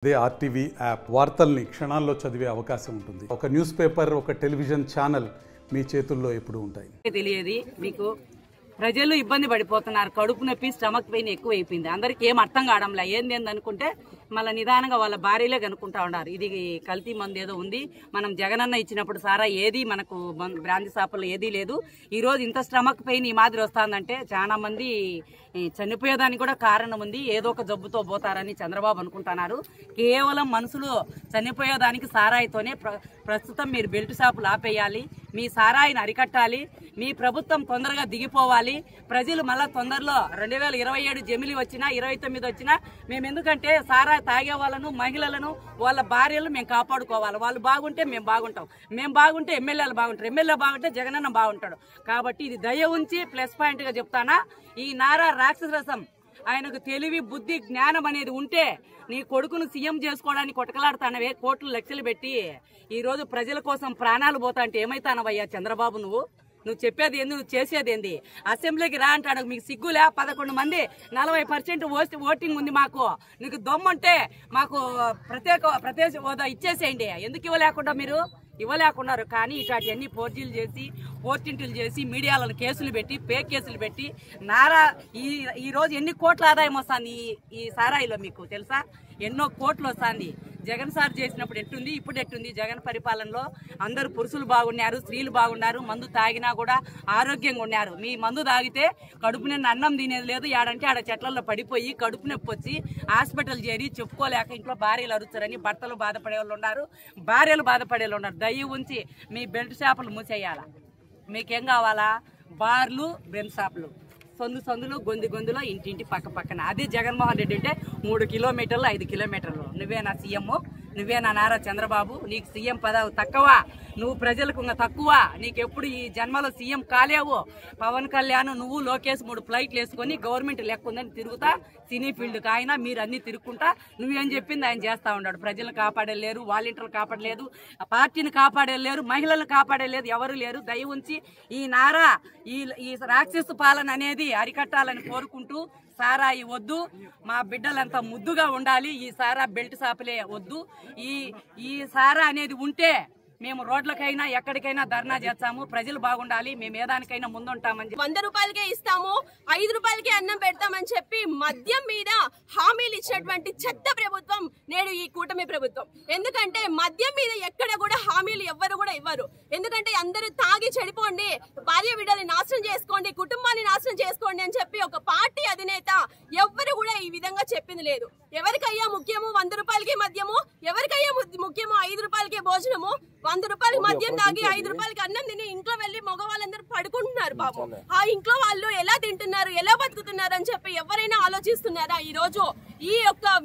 అదే RTV app వార్తల్ని క్షణాల్లో చదివే అవకాశం ఉంటుంది. ఒక న్యూస్ పేపర్, ఒక టెలివిజన్ ఛానల్ మీ చేతుల్లో ఎప్పుడు ఉంటాయి. తెలియదు మీకు ప్రజలు ఇబ్బంది పడిపోతున్నారు. కడుపు నొప్పి, స్టమక్ పెయిన్ ఎక్కువ అయిపోయింది. అందరికి ఏం అర్థం కావడంలా. ఏంది అనుకుంటే మళ్ళీ నిదానంగా వాళ్ళ భార్యలే కనుక్కుంటా ఉన్నారు. ఇది కల్తీ మందు ఏదో ఉంది, మనం జగనన్న ఇచ్చినప్పుడు సారా ఏది మనకు బ్రాంతి షాపుల్లో ఏదీ లేదు. ఈ రోజు ఇంత స్టమక్ పెయిన్ ఈ మాదిరి వస్తుందంటే చాలా మంది చనిపోయేదానికి కూడా కారణం ఉంది. ఏదో ఒక జబ్బుతో పోతారని చంద్రబాబు అనుకుంటున్నారు. కేవలం మనుషులు చనిపోయేదానికి సారాయితోనే ప్రస్తుతం మీరు బెల్ట్ షాపులు ఆపేయాలి, మీ సారాయిని అరికట్టాలి, మీ ప్రభుత్వం తొందరగా దిగిపోవాలి. ప్రజలు మళ్ళా తొందరలో 2027 జమిలి వచ్చినా 29 వచ్చినా మేము ఎందుకంటే సారా తాగే వాళ్ళను, మహిళలను, వాళ్ళ భార్యలు మేము కాపాడుకోవాలి. వాళ్ళు బాగుంటే మేము బాగుంటాం, మేము బాగుంటే ఎమ్మెల్యేలు బాగుంటారు, ఎమ్మెల్యే బాగుంటే జగనన్న బాగుంటాడు. కాబట్టి ఇది దయ ఉంచి ప్లస్ పాయింట్ గా చెప్తానా, ఈ నారా రాక్షసరసం ఆయనకు తెలివి, బుద్ధి, జ్ఞానం అనేది ఉంటే నీ కొడుకును సీఎం చేసుకోవడానికి కొట్టకలాడుతానవే, కోట్లు లక్షలు పెట్టి ఈ రోజు ప్రజల కోసం ప్రాణాలు పోతా అంటే ఏమైతానవయ్యా చంద్రబాబు? నువ్వు చెప్పేది ఏంది, నువ్వు చేసేది ఏంది? అసెంబ్లీకి రా అంటాడు, మీకు సిగ్గులే? 11 మంది 40% ఓటింగ్ ఉంది మాకు. నీకు దమ్ముంటే మాకు ప్రత్యేక హోదా ఇచ్చేసేయండి. ఎందుకు ఇవ్వలేకుండా మీరు ఇవ్వలేకున్నారు? కానీ ఇట్లాంటివన్నీ ఫోర్జీలు చేసి, పోర్టింటులు చేసి, మీడియాలను కేసులు పెట్టి, ఫేక్ కేసులు పెట్టి నారా ఈ రోజు ఎన్ని కోట్ల ఆదాయం వస్తుంది ఈ సారాయిలో మీకు తెలుసా? ఎన్నో కోట్లు వస్తుంది. జగన్ సార్ చేసినప్పుడు ఎట్టుంది, ఇప్పుడు ఎట్టుంది? జగన్ పరిపాలనలో అందరూ పురుషులు బాగున్నారు, స్త్రీలు బాగున్నారు, మందు తాగినా కూడా ఆరోగ్యంగా ఉన్నారు. మీ మందు తాగితే కడుపు నిండా అన్నం తినేది లేదు. ఆడంటే ఆడ చెట్లలో పడిపోయి కడుపు నొప్పి వచ్చి హాస్పిటల్ చేరి చెప్పుకోలేక ఇంట్లో భార్యలు అరుస్తారని భర్తలు బాధపడే వాళ్ళు ఉన్నారు, భార్యలు బాధపడే వాళ్ళు ఉన్నారు. దయ ఉంచి మీ బెల్ట్ షాపులు మూసేయాలా? మీకేం కావాలా? బార్లు, బెల్ట్ షాపులు, సందులు, గొంతులో ఇంటింటి పక్క పక్కన. అదే జగన్మోహన్ రెడ్డి అంటే 3 కిలోమీటర్లు 5 కిలోమీటర్లు. నువ్వేనా సీఎం? నువ్వేనా నారా చంద్రబాబు? నీకు సీఎం పదవి తక్కువ, నువ్వు ప్రజలకు ఇంకా తక్కువ. నీకెప్పుడు ఈ జన్మలో సీఎం కాలేవు. పవన్ కళ్యాణ్, నువ్వు, లోకేష్ 3 ఫ్లైట్లు వేసుకొని గవర్నమెంట్ లెక్క ఉందని తిరుగుతా సినీ ఫీల్డ్కి. ఆయన మీరు అన్ని తిరుగుకుంటా నువ్వేం చెప్పింది ఆయన చేస్తా ఉన్నాడు. ప్రజలను కాపాడలేరు, వాలంటీర్లు కాపాడలేదు, పార్టీని కాపాడలేరు, మహిళలను కాపాడలేదు, ఎవరు లేరు. దయ ఉంచి ఈ నారా ఈ రాక్షసు పాలన అనేది అరికట్టాలని కోరుకుంటూ, సారాయి వద్దు, మా బిడ్డలంతా ముద్దుగా ఉండాలి, ఈ సారా బెల్ట్ షాపులే వద్దు. ఈ సారా అనేది ఉంటే మేము రోడ్లకైనా ఎక్కడికైనా ధర్నా చేస్తాము. ప్రజలు బాగుండాలి, మేము ఏదానికైనా ముందుంటామని. 100 రూపాయలకే ఇస్తాము, 5 రూపాయలకే అన్నం పెడతామని చెప్పి మద్యం మీద హామీలు ఇచ్చినటువంటి చెత్త ప్రభుత్వం నేడు ఈ కూటమి ప్రభుత్వం. ఎందుకంటే మద్యం మీద ఎక్కడ కూడా హామీలు ఎవ్వరు కూడా ఇవ్వరు. ఎందుకంటే అందరూ తాగి చెడిపోండి, భార్య బిడ్డని నాశనం చేసుకోండి, కుటుంబాన్ని నాశనం చేసుకోండి అని చెప్పి ఒక పార్టీ అధినేత ఎవ్వరు కూడా ఈ విధంగా చెప్పింది లేదు. ఎవరికయ్యా ముఖ్యము 100 రూపాయలకి మద్యము? ఎవరికయ్యా ముఖ్యము 5 రూపాయలకి భోజనము? 100 రూపాయలకి మద్యం తాగి 5 రూపాయలకి అన్నం తిని ఇంట్లో వెళ్లి మగవాళ్ళందరూ పడుకుంటున్నారు. బాబు, ఆ ఇంట్లో వాళ్ళు ఎలా తింటున్నారు, ఎలా బతుకుతున్నారు అని చెప్పి ఎవరైనా ఆలోచిస్తున్నారా? ఈ రోజు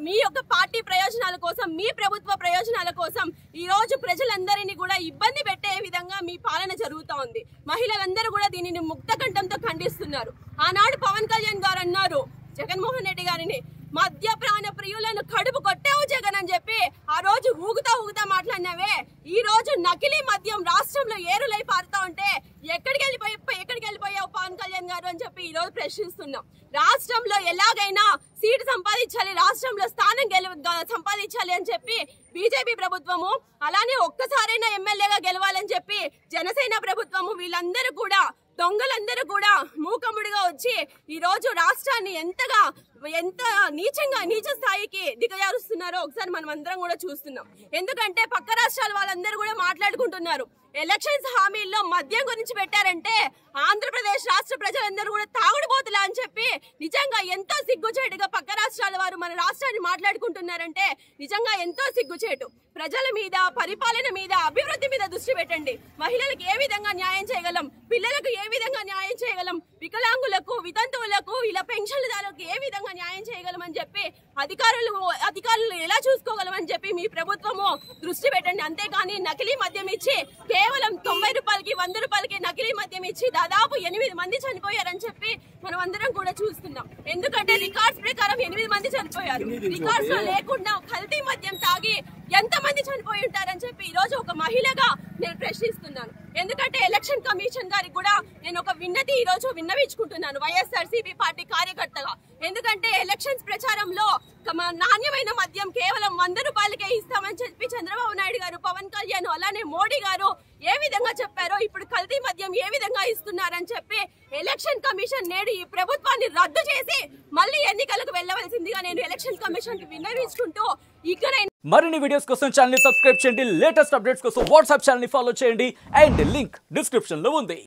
మీ యొక్క పార్టీ ప్రయోజనాల కోసం, మీ ప్రభుత్వ ప్రయోజనాల కోసం ఈ రోజు ప్రజలందరినీ కూడా ఇబ్బంది పెట్టే విధంగా మీ పాలన జరుగుతూ ఉంది. మహిళలందరూ కూడా దీనిని ముక్తకంఠంతో ఖండిస్తున్నారు. ఆనాడు పవన్ కళ్యాణ్ గారు అన్నారు జగన్మోహన్ రెడ్డి గారిని, మద్యపాన ప్రియులను కడుపు కొట్టావు జగన్ అని చెప్పి ఆ రోజు ఊగుతా మాట్లాడినావే. ఈ రోజు నకిలీ మద్యం రాష్ట్రంలో ఏరులై పారుతా ఉంటే ఎక్కడికి వెళ్ళిపోయావు పవన్ కళ్యాణ్ గారు అని చెప్పి ఈ రోజు ప్రశ్నిస్తున్నాం. రాష్ట్రంలో ఎలాగైనా సీటు సంపాదించాలి, రాష్ట్రంలో స్థానం సంపాదించాలి అని చెప్పి బీజేపీ ప్రభుత్వము, అలానే ఒక్కసారైనా ఎమ్మెల్యేగా గెలవాలని చెప్పి జనసేన ప్రభుత్వము, వీళ్ళందరూ కూడా దొంగలందరూ కూడా మూకముడిగా వచ్చి ఈ రోజు రాష్ట్రాన్ని ఎంత నీచ స్థాయికి దిగజారుస్తున్నారో ఒకసారి మనం అందరం కూడా చూస్తున్నాం. ఎందుకంటే పక్క రాష్ట్రాల వాళ్ళందరూ కూడా మాట్లాడుకుంటున్నారు. ఎలక్షన్స్ హామీల్లో మద్యం గురించి పెట్టారంటే ఆంధ్రప్రదేశ్ రాష్ట్ర ప్రజలందరూ కూడా తాగుడుపోతులా అని చెప్పి నిజంగా ఎంతో సిగ్గుచేటుగా పక్క రాష్ట్రాల వారు మన రాష్ట్రాన్ని మాట్లాడుకుంటున్నారంటే నిజంగా ఎంతో సిగ్గుచేటు. ప్రజల మీద, పరిపాలన మీద, అభివృద్ధి మీద దృష్టి పెట్టండి. మహిళలకు ఏ విధంగా న్యాయం చేయగలం, పిల్లలకు ఏ విధంగా న్యాయం చేయగలం, వికలాంగులకు, వితంతువులకు, ఇలా పెన్షన్దారులకు ఏ విధంగా న్యాయం చేయగలం అని చెప్పి అధికారులు ఎలా చూసుకోగలం అని చెప్పి మీ ప్రభుత్వము దృష్టి పెట్టండి. అంతేగాని నకిలీ మద్యం ఇచ్చి కేవలం 90 రూపాయలకి 100 రూపాయలకి నకిలీ మద్యం ఇచ్చి దాదాపు 8 మంది చనిపోయారని చెప్పి మనం అందరం కూడా చూస్తున్నాం. ఎందుకంటే రికార్డ్స్ ప్రకారం 8 మంది చనిపోయారు. రికార్డ్స్ లో లేకుండా కల్తీ మద్యం తాగి ఎంతమంది చనిపోయి ఉంటారని చెప్పి ఈ రోజు ఒక మహిళగా నేను ప్రశ్నిస్తున్నాను. ఎందుకంటే ఎలక్షన్ కమిషన్ గారికి కూడా నేను ఒక విన్నతి ఈ రోజు విన్నవించుకుంటున్నాను వైఎస్ఆర్సీపీ పార్టీ కార్యకర్తగా. ఎందుకంటే ఎలక్షన్స్ ప్రచారంలో నాణ్యమైన మద్యం కేవలం 100 రూపాయలకే ఇస్తామని చెప్పి చంద్రబాబు నాయుడు గారు, పవన్ కళ్యాణ్, అలానే మోడీ గారు ఏ విధంగా చెప్పారో ఇప్పుడు కల్తీ మద్యం ఏ విధంగా ఇస్తున్నారని చెప్పి ఎలక్షన్ కమిషన్ నేడు ఈ ప్రభుత్వాన్ని రద్దు చేసి మళ్ళీ ఎన్నికలకు వెళ్ళవలసిందిగా నేను ఎలక్షన్ కమిషన్ కి విన్నవించుకుంటూ ఇక్కడ మరిన్ని వీడియోస్ కోసం ఛానల్ ని సబ్స్క్రైబ్ చేయండి, లేటెస్ట్ అప్డేట్స్ కోసం వాట్సాప్ ఛానల్ ని ఫాలో చేయండి అండ్ లింక్ డిస్క్రిప్షన్ లో ఉంది.